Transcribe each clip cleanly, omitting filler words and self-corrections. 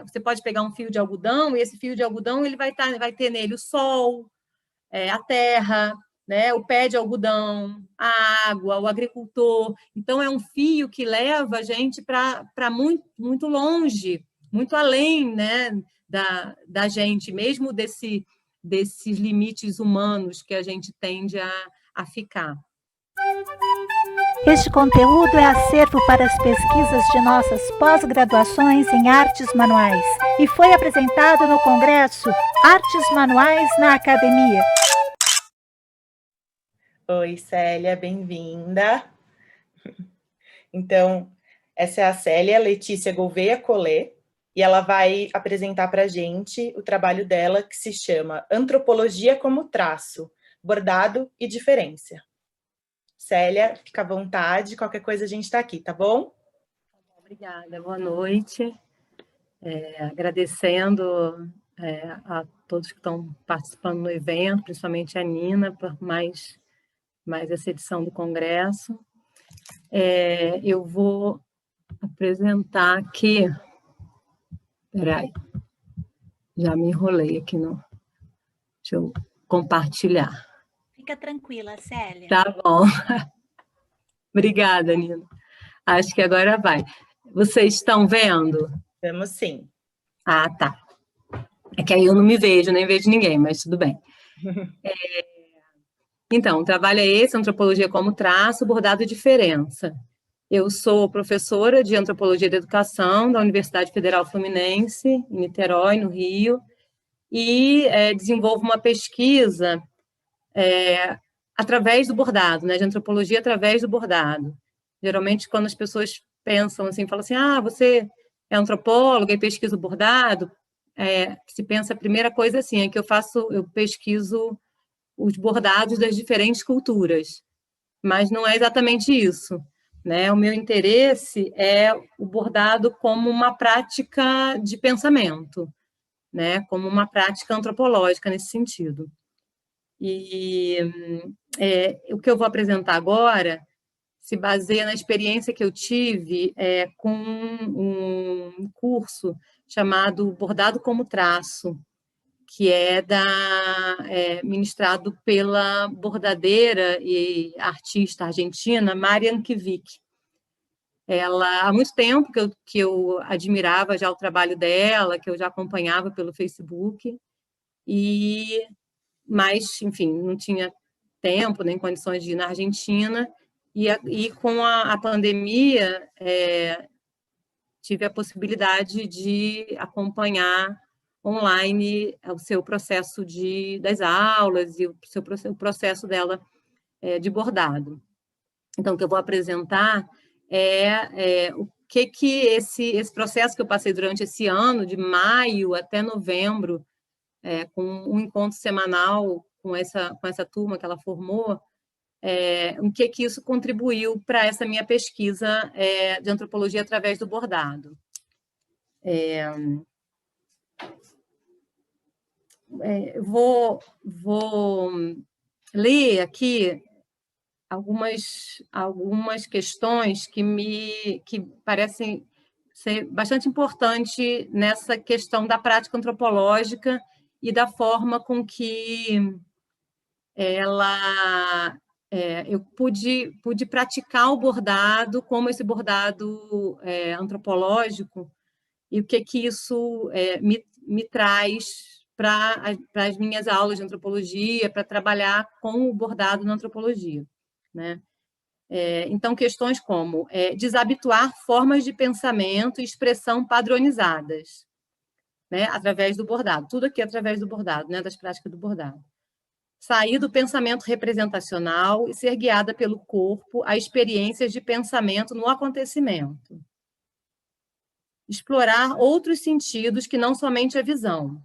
você pode pegar um fio de algodão, e esse fio de algodão ele vai ter nele o sol, a terra, né, o pé de algodão, a água, o agricultor. Então, é um fio que leva a gente para muito, muito longe, muito além, né, da gente, mesmo desses limites humanos que a gente tende a ficar. Este conteúdo é acervo para as pesquisas de nossas pós-graduações em Artes Manuais e foi apresentado no Congresso Artes Manuais na Academia. Oi, Célia, bem-vinda. Então, essa é a Célia Letícia Gouveia Collet, e ela vai apresentar para a gente o trabalho dela, que se chama Antropologia como Traço, Bordado e Diferença. Célia, fica à vontade, qualquer coisa a gente está aqui, tá bom? Obrigada, boa noite. Agradecendo a todos que estão participando no evento, principalmente a Nina, por mais essa edição do Congresso. Eu vou apresentar aqui... Peraí, já me enrolei aqui no... Deixa eu compartilhar. Fica tranquila, Célia. Tá bom. Obrigada, Nina. Acho que agora vai. Vocês estão vendo? Vamos sim. Ah, tá. É que aí eu não me vejo, nem vejo ninguém, mas tudo bem. Então, o trabalho é esse, Antropologia como Traço, Bordado e Diferença. Eu sou professora de Antropologia da Educação da Universidade Federal Fluminense, em Niterói, no Rio, e desenvolvo uma pesquisa através do bordado, né, de antropologia através do bordado. Geralmente, quando as pessoas pensam assim, falam assim, você é antropóloga e pesquisa o bordado, se pensa a primeira coisa assim, que eu pesquiso os bordados das diferentes culturas, mas não é exatamente isso, né? O meu interesse é o bordado como uma prática de pensamento, né? Como uma prática antropológica nesse sentido. E o que eu vou apresentar agora se baseia na experiência que eu tive com um curso chamado Bordado como Traço, que é ministrado pela bordadeira e artista argentina Marian Kivik. Ela, há muito tempo que eu admirava já o trabalho dela, que eu já acompanhava pelo Facebook, mas, enfim, não tinha tempo nem condições de ir na Argentina, e com a pandemia tive a possibilidade de acompanhar online o seu processo das aulas e o processo dela de bordado. Então, o que eu vou apresentar o que esse processo que eu passei durante esse ano, de maio até novembro, com um encontro semanal com essa turma que ela formou, o que isso contribuiu para essa minha pesquisa de antropologia através do bordado. Vou ler aqui algumas questões que parecem ser bastante importantes nessa questão da prática antropológica e da forma com que eu pude praticar o bordado, como esse bordado antropológico, e o que isso me traz para as minhas aulas de antropologia, para trabalhar com o bordado na antropologia, né? Então, questões como desabituar formas de pensamento e expressão padronizadas, né, através do bordado. Tudo aqui através do bordado, né, das práticas do bordado. Sair do pensamento representacional e ser guiada pelo corpo a experiências de pensamento no acontecimento. Explorar outros sentidos que não somente a visão.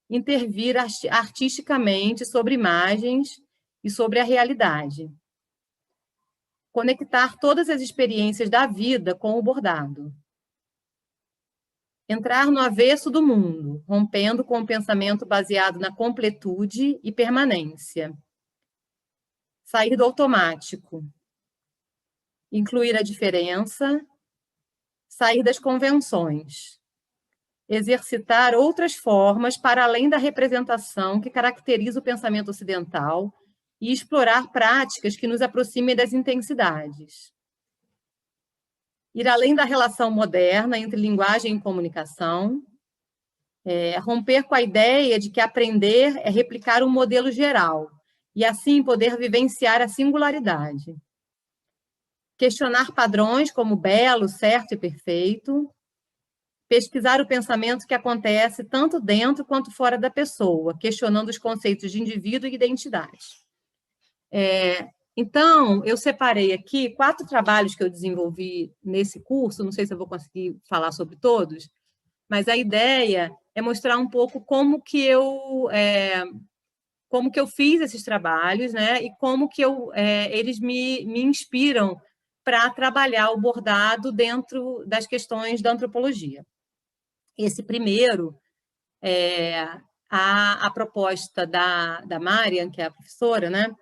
Intervir artisticamente sobre imagens e sobre a realidade. Conectar todas as experiências da vida com o bordado. Entrar no avesso do mundo, rompendo com o pensamento baseado na completude e permanência. Sair do automático. Incluir a diferença. sair das convenções, exercitar outras formas para além da representação que caracteriza o pensamento ocidental e explorar práticas que nos aproximem das intensidades. Ir além da relação moderna entre linguagem e comunicação, romper com a ideia de que aprender é replicar um modelo geral e, assim, poder vivenciar a singularidade. Questionar padrões como belo, certo e perfeito, pesquisar o pensamento que acontece tanto dentro quanto fora da pessoa, questionando os conceitos de indivíduo e identidade. Então, eu separei aqui 4 trabalhos que eu desenvolvi nesse curso, não sei se eu vou conseguir falar sobre todos, mas a ideia é mostrar um pouco como que eu fiz esses trabalhos, né, e como que eles me inspiram para trabalhar o bordado dentro das questões da antropologia. Esse primeiro, a proposta da Marian, que é a professora, né,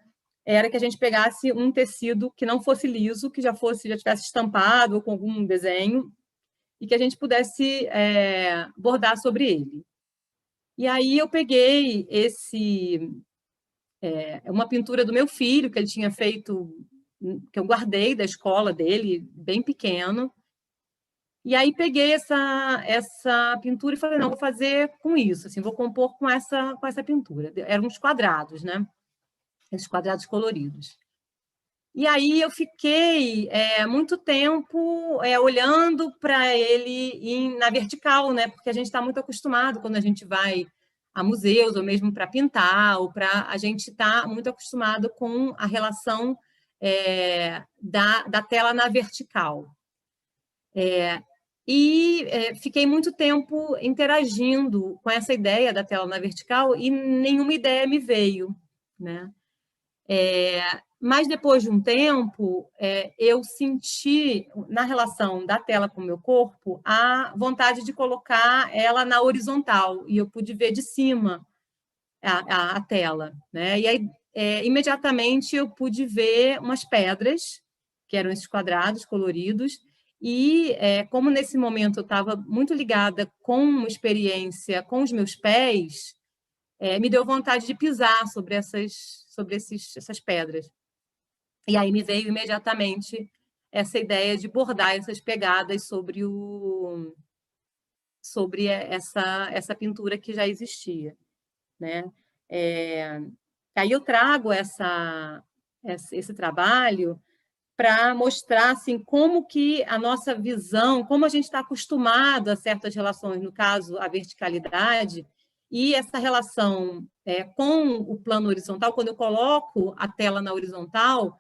era que a gente pegasse um tecido que não fosse liso, que já tivesse estampado ou com algum desenho, e que a gente pudesse bordar sobre ele. E aí eu peguei uma pintura do meu filho, que ele tinha feito, que eu guardei da escola dele, bem pequeno. E aí peguei essa pintura e falei, não, vou fazer com isso, assim, vou compor com essa pintura. Eram uns quadrados, né? Esses quadrados coloridos. E aí eu fiquei muito tempo olhando para ele na vertical, né? Porque a gente está muito acostumado quando a gente vai a museus, ou mesmo para pintar, a gente está muito acostumado com a relação da tela na vertical. Fiquei muito tempo interagindo com essa ideia da tela na vertical e nenhuma ideia me veio, né? Mas depois de um tempo, eu senti, na relação da tela com o meu corpo, a vontade de colocar ela na horizontal, e eu pude ver de cima a tela, né? E aí, imediatamente, eu pude ver umas pedras, que eram esses quadrados coloridos, e como nesse momento eu estava muito ligada com uma experiência com os meus pés, me deu vontade de pisar sobre essas pedras. E aí me veio imediatamente essa ideia de bordar essas pegadas sobre essa pintura que já existia, né? Aí eu trago esse trabalho para mostrar assim, como que a nossa visão, como a gente está acostumado a certas relações, no caso, a verticalidade, e essa relação com o plano horizontal, quando eu coloco a tela na horizontal,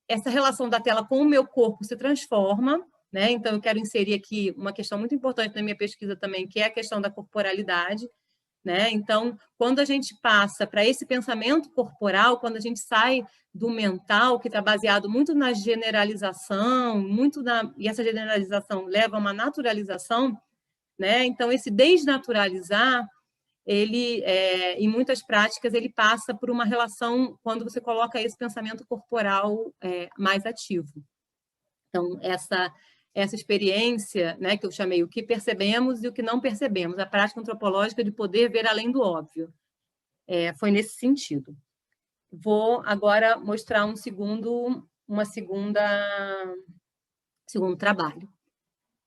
essa relação da tela com o meu corpo se transforma, né? Então, eu quero inserir aqui uma questão muito importante na minha pesquisa também, que é a questão da corporalidade, né? Então, quando a gente passa para esse pensamento corporal, quando a gente sai do mental, que está baseado muito na generalização, e essa generalização leva a uma naturalização, né? Então, esse desnaturalizar, ele, em muitas práticas, ele passa por uma relação quando você coloca esse pensamento corporal mais ativo. Então, essa experiência, né, que eu chamei o que percebemos e o que não percebemos, a prática antropológica de poder ver além do óbvio, foi nesse sentido. Vou agora mostrar um segundo trabalho.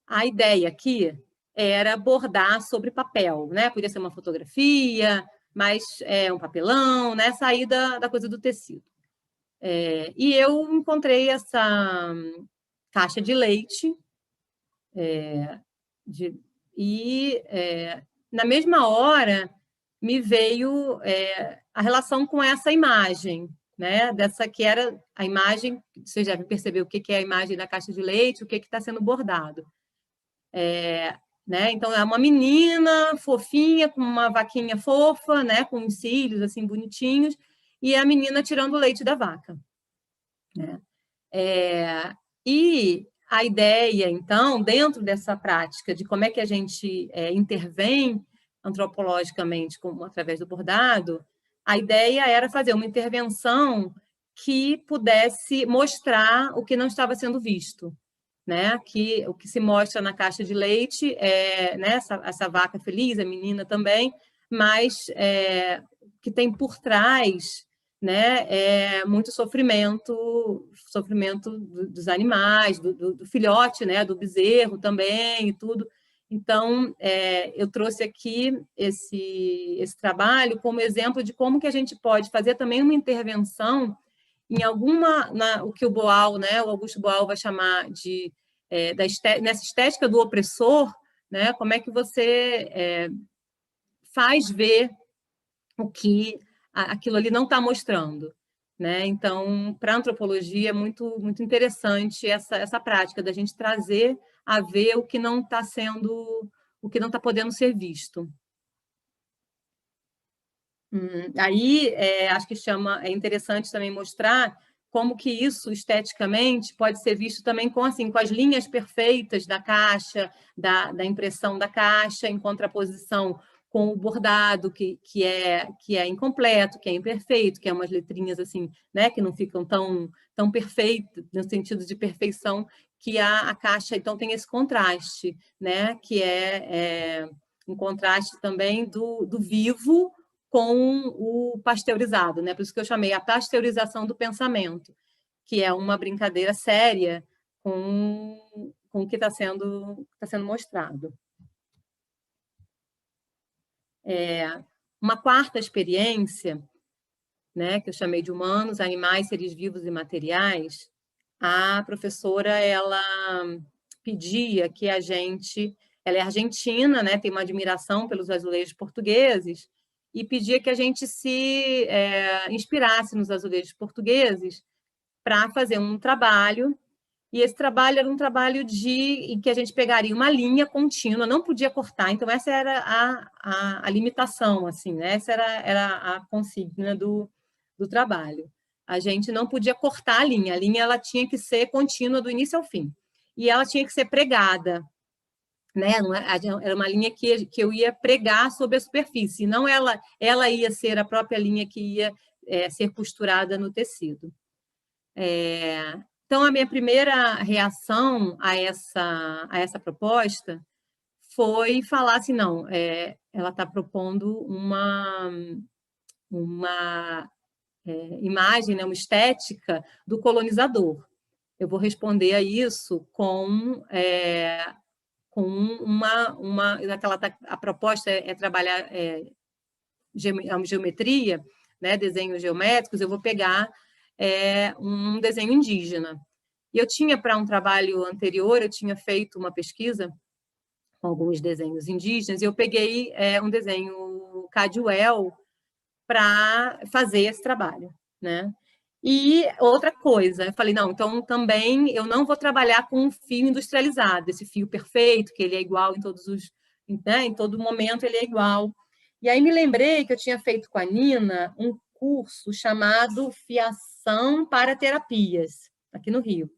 A ideia aqui era bordar sobre papel, né? Podia ser uma fotografia, mas um papelão, né? Sair da coisa do tecido. E eu encontrei essa caixa de leite na mesma hora me veio a relação com essa imagem, né? Dessa que era a imagem, vocês devem perceber o que é a imagem da caixa de leite, o que está sendo bordado. Né? Então, é uma menina fofinha, com uma vaquinha fofa, né? Com os cílios assim, bonitinhos, e a menina tirando o leite da vaca. Né? E a ideia, então, dentro dessa prática de como é que a gente intervém antropologicamente através do bordado, a ideia era fazer uma intervenção que pudesse mostrar o que não estava sendo visto. né? Que o que se mostra na caixa de leite é, né, essa vaca feliz, a menina também, mas que tem por trás, né, muito sofrimento dos animais, do filhote, né, do bezerro também e tudo. Então, eu trouxe aqui esse trabalho como exemplo de como que a gente pode fazer também uma intervenção em o que o Boal, né, o Augusto Boal vai chamar de nessa estética do opressor, né, como é que você faz ver o que aquilo ali não está mostrando, né? Então, para a antropologia é muito muito interessante essa prática da gente trazer a ver o que não está sendo, o que não está podendo ser visto. Aí, acho que é interessante também mostrar como que isso, esteticamente, pode ser visto também com as linhas perfeitas da caixa, da impressão da caixa, em contraposição com o bordado, que é incompleto, que é imperfeito, que é umas letrinhas assim, né, que não ficam tão perfeitas, no sentido de perfeição, que a caixa, então, tem esse contraste, né, que é um contraste também do vivo com o pasteurizado, né? Por isso que eu chamei a pasteurização do pensamento, que é uma brincadeira séria com o que está sendo mostrado. Uma quarta experiência, né, que eu chamei de humanos, animais, seres vivos e materiais, a professora ela pedia que a gente, ela é argentina, né, tem uma admiração pelos azulejos portugueses, e pedia que a gente se inspirasse nos azulejos portugueses para fazer um trabalho, e esse trabalho era um trabalho em que a gente pegaria uma linha contínua, não podia cortar, então essa era a limitação, assim, né? Essa era a consigna do trabalho. A gente não podia cortar a linha ela tinha que ser contínua do início ao fim, e ela tinha que ser pregada, né? Era uma linha que eu ia pregar sobre a superfície, não ela ia ser a própria linha que ia ser costurada no tecido. Então, a minha primeira reação a essa proposta foi falar assim, não, ela está propondo uma imagem, né, uma estética do colonizador. Eu vou responder a isso com a proposta é trabalhar geometria, né, desenhos geométricos, eu vou pegar um desenho indígena. E eu tinha, para um trabalho anterior, eu tinha feito uma pesquisa com alguns desenhos indígenas, e eu peguei um desenho Caduel para fazer esse trabalho, né? E outra coisa, eu falei, não, então também eu não vou trabalhar com um fio industrializado, esse fio perfeito, que ele é igual em todos os, né, em todo momento ele é igual. E aí me lembrei que eu tinha feito com a Nina um curso chamado Fiação para Terapias, aqui no Rio.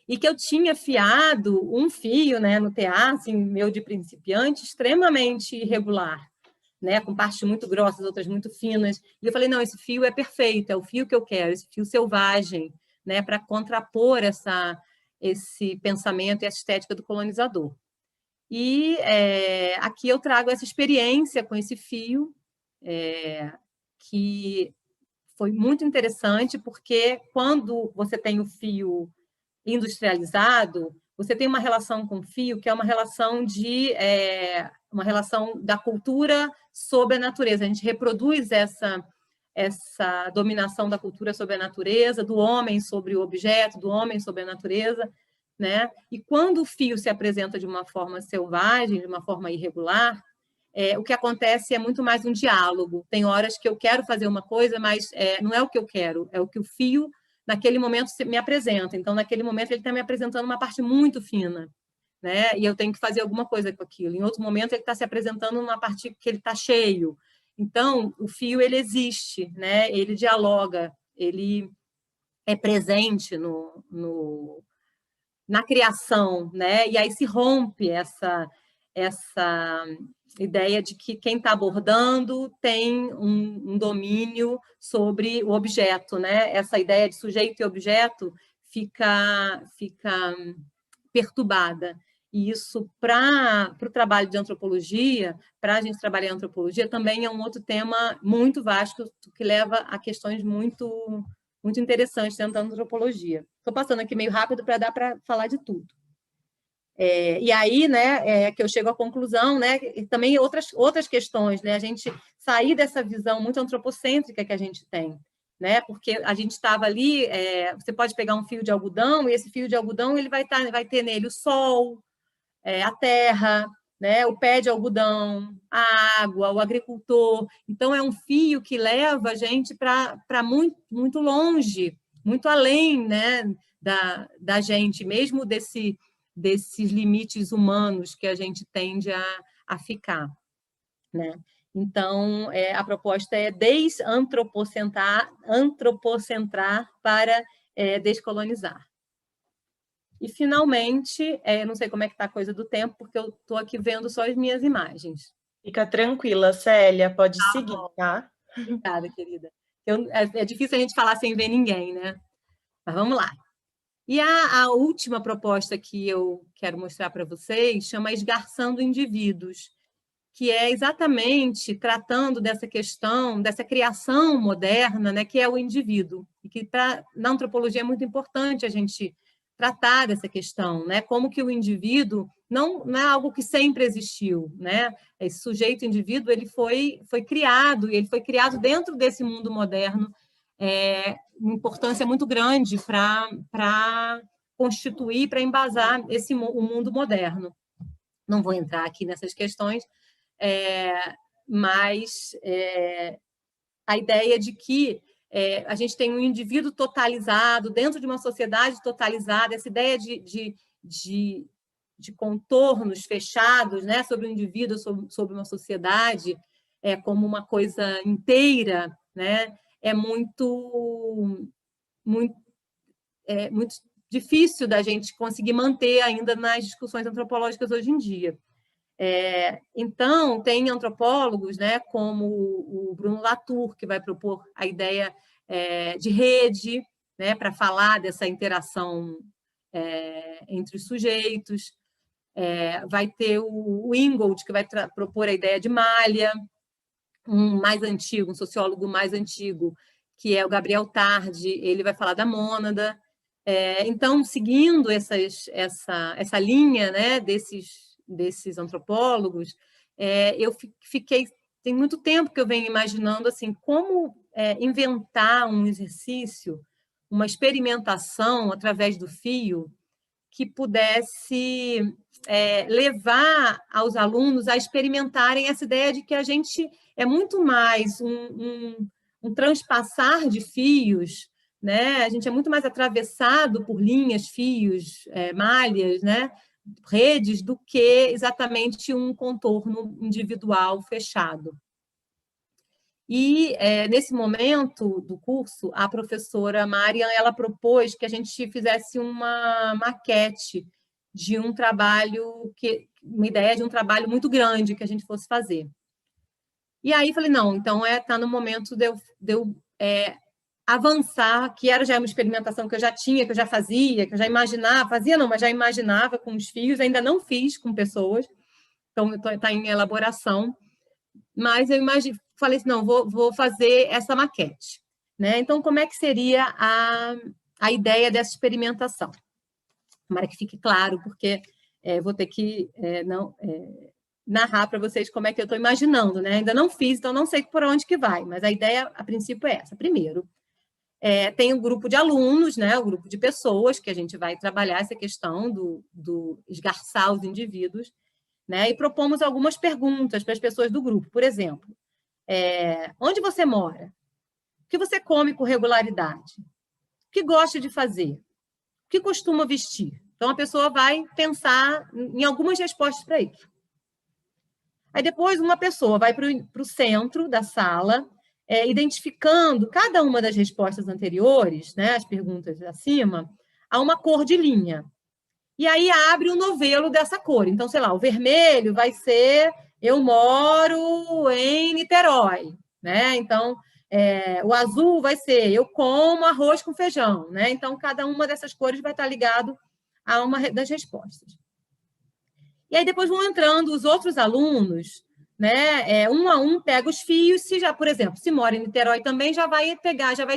E que eu tinha fiado um fio, né, no tear, assim, meu de principiante, extremamente irregular, né, com partes muito grossas, outras muito finas. E eu falei, não, esse fio é perfeito, é o fio que eu quero, esse fio selvagem, né, para contrapor esse pensamento e essa estética do colonizador. E aqui eu trago essa experiência com esse fio, que foi muito interessante, porque quando você tem o fio industrializado, você tem uma relação com o fio que é uma relação uma relação da cultura sobre a natureza. A gente reproduz essa dominação da cultura sobre a natureza, do homem sobre o objeto, do homem sobre a natureza, né? E quando o fio se apresenta de uma forma selvagem, de uma forma irregular, o que acontece é muito mais um diálogo. Tem horas que eu quero fazer uma coisa, mas não é o que eu quero, é o que o fio, naquele momento, me apresenta. Então, naquele momento, ele está me apresentando uma parte muito fina, né? E eu tenho que fazer alguma coisa com aquilo. Em outro momento, ele está se apresentando uma parte que ele está cheio. Então, o fio, ele existe, né? Ele dialoga, ele é presente na criação, né? E aí se rompe essa ideia de que quem está abordando tem um domínio sobre o objeto, né? Essa ideia de sujeito e objeto fica perturbada. E isso, para o trabalho de antropologia, para a gente trabalhar em antropologia, também é um outro tema muito vasto, que leva a questões muito interessantes dentro da antropologia. Estou passando aqui meio rápido para dar para falar de tudo. E aí, né, que eu chego à conclusão, né, e também outras questões, né, a gente sair dessa visão muito antropocêntrica que a gente tem, né, porque a gente estava ali, você pode pegar um fio de algodão, e esse fio de algodão ele vai ter nele o sol, a terra, né, o pé de algodão, a água, o agricultor. Então, é um fio que leva a gente para muito, muito longe, muito além, né, da gente, mesmo desses limites humanos que a gente tende a ficar, né? Então, a proposta é desantropocentrar para descolonizar. E, finalmente, não sei como é que está a coisa do tempo, porque eu estou aqui vendo só as minhas imagens. Fica tranquila, Célia, pode seguir, tá? Obrigada, querida. É difícil a gente falar sem ver ninguém, né? Mas vamos lá. E a última proposta que eu quero mostrar para vocês chama Esgarçando Indivíduos, que é exatamente tratando dessa questão, dessa criação moderna, né, que é o indivíduo. E que na antropologia é muito importante a gente tratar dessa questão, né? Como que o indivíduo não é algo que sempre existiu, né? Esse sujeito indivíduo ele foi criado, e ele foi criado dentro desse mundo moderno, uma importância muito grande para constituir, para embasar o mundo moderno. Não vou entrar aqui nessas questões, mas a ideia de que a gente tem um indivíduo totalizado dentro de uma sociedade totalizada, essa ideia de contornos fechados, né, sobre o indivíduo, sobre uma sociedade, como uma coisa inteira, né, é muito difícil da gente conseguir manter ainda nas discussões antropológicas hoje em dia. Então, tem antropólogos, né, como o Bruno Latour, que vai propor a ideia de rede, né, para falar dessa interação entre os sujeitos. Vai ter o Ingold, que vai propor a ideia de malha, um sociólogo mais antigo, que é o Gabriel Tardi, ele vai falar da mônada. Então, seguindo essa linha, né, desses antropólogos, eu tem muito tempo que eu venho imaginando assim, como inventar um exercício, uma experimentação através do fio que pudesse levar aos alunos a experimentarem essa ideia de que a gente é muito mais um transpassar de fios, né? A gente é muito mais atravessado por linhas, fios, malhas, né? Redes, do que exatamente um contorno individual fechado. E, nesse momento do curso, a professora Marian, ela propôs que a gente fizesse uma maquete de um trabalho, uma ideia de um trabalho muito grande que a gente fosse fazer. E aí falei, não, então está no momento de eu avançar, que já uma experimentação que eu já tinha, que eu já fazia, que eu já imaginava, mas já imaginava com os fios, ainda não fiz com pessoas, então está em elaboração, mas eu falei assim, não, vou fazer essa maquete, né? Então, como é que seria a ideia dessa experimentação? Tomara que fique claro, porque vou ter que narrar para vocês como é que eu estou imaginando, né? Ainda não fiz, então não sei por onde que vai, mas a ideia, a princípio, é essa. Primeiro, tem um grupo de alunos, né? Um grupo de pessoas que a gente vai trabalhar essa questão do esgarçar os indivíduos, né? E propomos algumas perguntas para as pessoas do grupo. Por exemplo, onde você mora? O que você come com regularidade? O que gosta de fazer? O que costuma vestir? Então, a pessoa vai pensar em algumas respostas para isso. Aí, depois, uma pessoa vai para o centro da sala, identificando cada uma das respostas anteriores, né, as perguntas acima, a uma cor de linha. E aí abre o novelo dessa cor. Então, sei lá, o vermelho vai ser eu moro em Niterói, né? Então, O azul vai ser eu como arroz com feijão, né? Então, cada uma dessas cores vai estar ligado a uma das respostas. E aí depois vão entrando os outros alunos, né? Um a um pega os fios, se já, por exemplo, se mora em Niterói também, já vai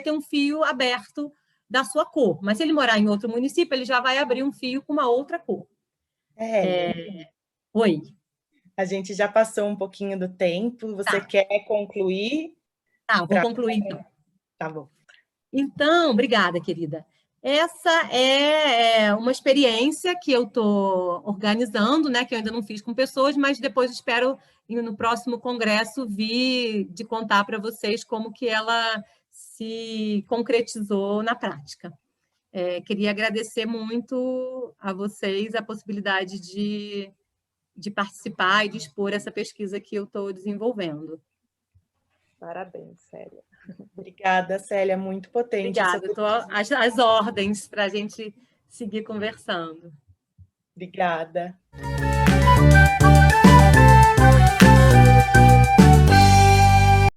ter um fio aberto da sua cor. Mas se ele morar em outro município, ele já vai abrir um fio com uma outra cor. Oi. A gente já passou um pouquinho do tempo. Você quer concluir? Vou concluir então. Tá bom. Então, obrigada, querida. Essa é uma experiência que eu estou organizando, né, que eu ainda não fiz com pessoas, mas depois espero, no próximo congresso, vir de contar para vocês como que ela se concretizou na prática. Queria agradecer muito a vocês a possibilidade de participar e de expor essa pesquisa que eu estou desenvolvendo. Parabéns, Célia. Obrigada, Célia, muito potente. Obrigada, estou às ordens para a gente seguir conversando. Obrigada.